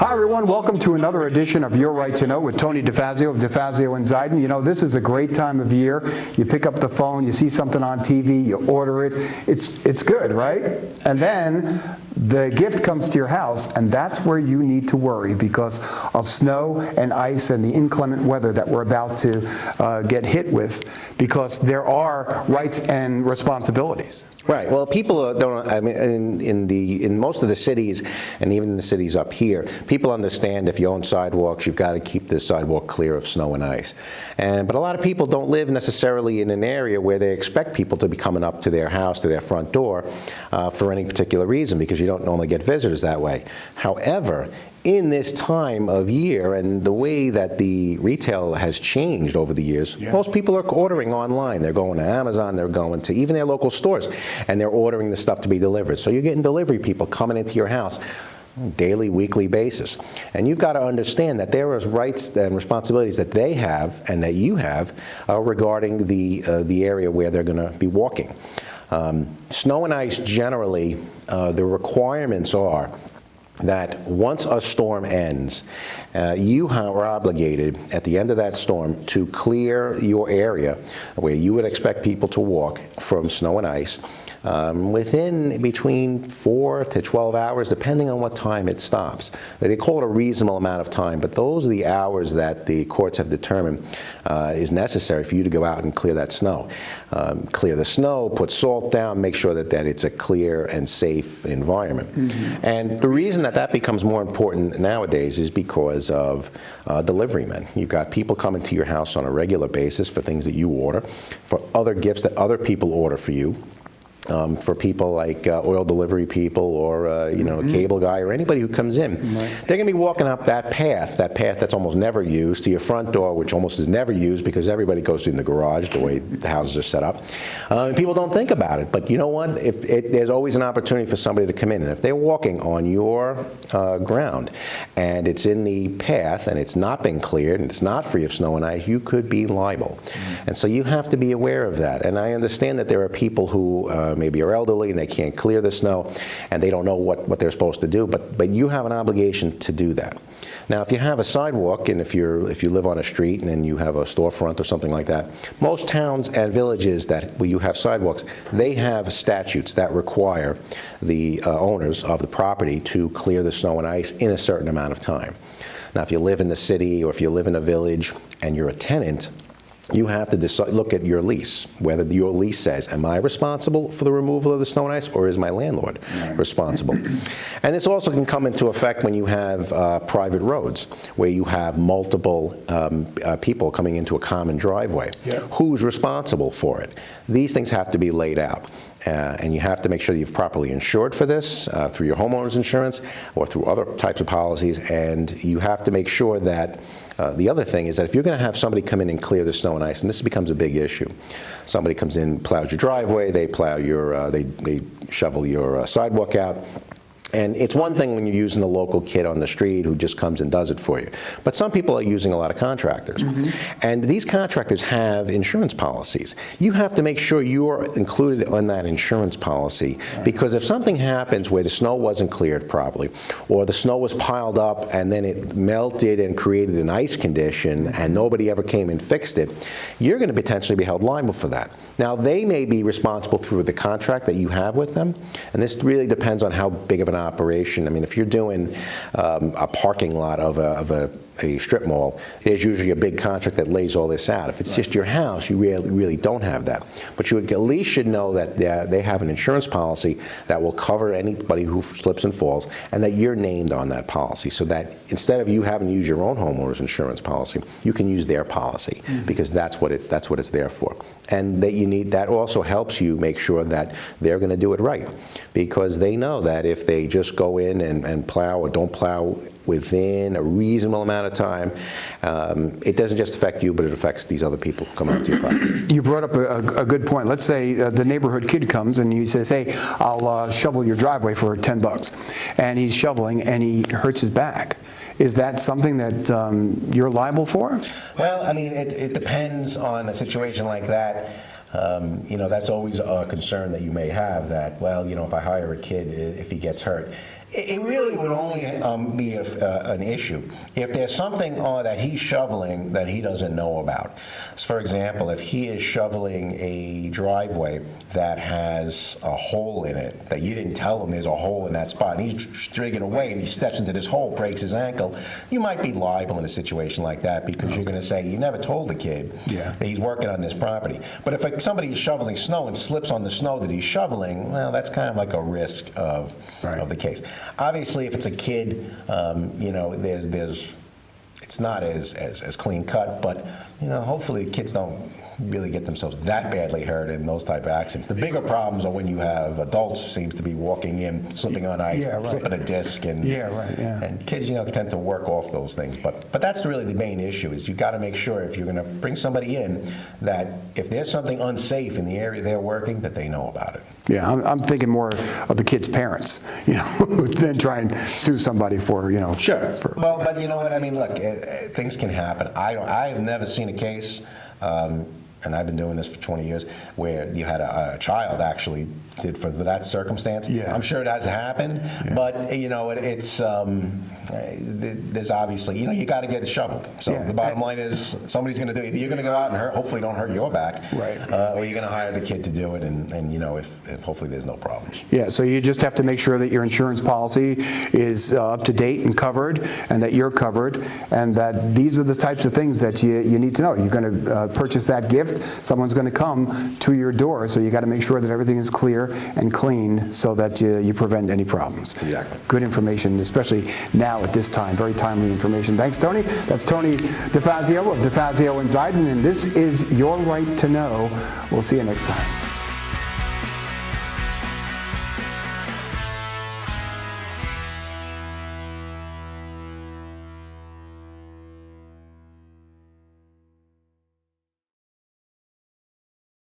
Hi, everyone. Welcome to another edition of Your Right to Know with Tony DeFazio of DeFazio and Zeidman. You know, this is a great time of year. You pick up the phone, you see something on TV, you order it. It's good, right? And then the gift comes to your house, and that's where you need to worry because of snow and ice and the inclement weather that we're about to get hit with, because there are rights and responsibilities. Right. Well, people don't. I mean, in most of the cities, and even in the cities up here, people understand if you own sidewalks, you've got to keep the sidewalk clear of snow and ice. But a lot of people don't live necessarily in an area where they expect people to be coming up to their house, to their front door, for any particular reason, because you don't normally get visitors that way. However, in this time of year and the way that the retail has changed over the years, most people are ordering online. They're going to Amazon, they're going to even their local stores, and they're ordering the stuff to be delivered. So you're getting delivery people coming into your house daily, weekly basis. And you've got to understand that there are rights and responsibilities that they have and that you have regarding the area where they're going to be walking. Snow and ice generally, the requirements are that once a storm ends, you are obligated at the end of that storm to clear your area where you would expect people to walk from snow and ice within between 4 to 12 hours, depending on what time it stops. They call it a reasonable amount of time, but those are the hours that the courts have determined is necessary for you to go out and clear that snow. Clear the snow, put salt down, make sure that it's a clear and safe environment. Mm-hmm. And the reason that becomes more important nowadays is because of delivery men. You've got people coming to your house on a regular basis for things that you order, for other gifts that other people order for you. For people like oil delivery people or a cable guy or anybody who comes in. Right. They're going to be walking up that path that's almost never used, to your front door, which almost is never used because everybody goes in the garage the way the houses are set up. And people don't think about it. But you know what? There's always an opportunity for somebody to come in. And if they're walking on your ground and it's in the path and it's not been cleared and it's not free of snow and ice, you could be liable. Mm-hmm. And so you have to be aware of that. And I understand that there are people who maybe are elderly and they can't clear the snow and they don't know what they're supposed to do, but you have an obligation to do that. Now, if you have a sidewalk and if you live on a street and then you have a storefront or something like that, most towns and villages where you have sidewalks, they have statutes that require the owners of the property to clear the snow and ice in a certain amount of time. Now, if you live in the city or if you live in a village and you're a tenant, you have to decide, look at your lease, whether your lease says, am I responsible for the removal of the snow and ice, or is my landlord responsible? And this also can come into effect when you have private roads, where you have multiple people coming into a common driveway. Yeah. Who's responsible for it? These things have to be laid out. And you have to make sure that you've properly insured for this through your homeowner's insurance or through other types of policies. And you have to make sure that the other thing is that if you're going to have somebody come in and clear the snow and ice, and this becomes a big issue, somebody comes in, plows your driveway, they plow your, they shovel your sidewalk out. And it's one thing when you're using a local kid on the street who just comes and does it for you. But some people are using a lot of contractors. Mm-hmm. And these contractors have insurance policies. You have to make sure you're included on that insurance policy, because if something happens where the snow wasn't cleared properly, or the snow was piled up and then it melted and created an ice condition and nobody ever came and fixed it, you're going to potentially be held liable for that. Now, they may be responsible through the contract that you have with them, and this really depends on how big of an operation. I mean, if you're doing a parking lot of a strip mall, there's usually a big contract that lays all this out. If it's just your house, you really don't have that. But you at least should know that they have an insurance policy that will cover anybody who slips and falls, and that you're named on that policy, so that instead of you having to use your own homeowner's insurance policy, you can use their policy, because that's what it's there for. And that also helps you make sure that they're going to do it right, because they know that if they just go in and plow or don't plow within a reasonable amount of time, it doesn't just affect you, but it affects these other people who come out to your property. You brought up a good point. Let's say the neighborhood kid comes and he says, hey, I'll shovel your driveway for $10. And he's shoveling and he hurts his back. Is that something that you're liable for? Well, I mean, it depends on a situation like that. That's always a concern that you may have, that, well, if I hire a kid, if he gets hurt. It really would only be an issue if there's something that he's shoveling that he doesn't know about. So for example, if he is shoveling a driveway that has a hole in it, that you didn't tell him there's a hole in that spot, and he's digging away and he steps into this hole, breaks his ankle, you might be liable in a situation like that because you're going to say, you never told the kid that he's working on this property. But if somebody is shoveling snow and slips on the snow that he's shoveling, well, that's kind of like a risk of the case. Obviously, if it's a kid, you know, it's not as clean cut, but you know, hopefully kids don't really get themselves that badly hurt in those type of accidents. The bigger problems are when you have adults seems to be walking in, slipping on ice, flipping a disc, and and kids, you know, tend to work off those things. But that's really the main issue: is you got to make sure if you're going to bring somebody in that if there's something unsafe in the area they're working, that they know about it. Yeah, I'm thinking more of the kids' parents, you know, than try and sue somebody for, you know. Sure. Well, but you know what I mean. Look, things can happen. I have never seen a case. And I've been doing this for 20 years, where you had a child actually did for that circumstance. Yeah. I'm sure it has happened, but you know, it's there's obviously, you know, you got to get it shoveled. So the bottom line is, somebody's going to do it. You're going to go out and hopefully don't hurt your back, or you're going to hire the kid to do it, and you know, if hopefully there's no problems. Yeah. So you just have to make sure that your insurance policy is up to date and covered, and that you're covered, and that these are the types of things that you need to know. You're going to purchase that gift. Someone's going to come to your door, so you got to make sure that everything is clear and clean so that you prevent any problems. Exactly. Good information, especially now at this time. Very timely information. Thanks, Tony. That's Tony DeFazio of DeFazio and Zeidman, and this is Your Right to Know. We'll see you next time.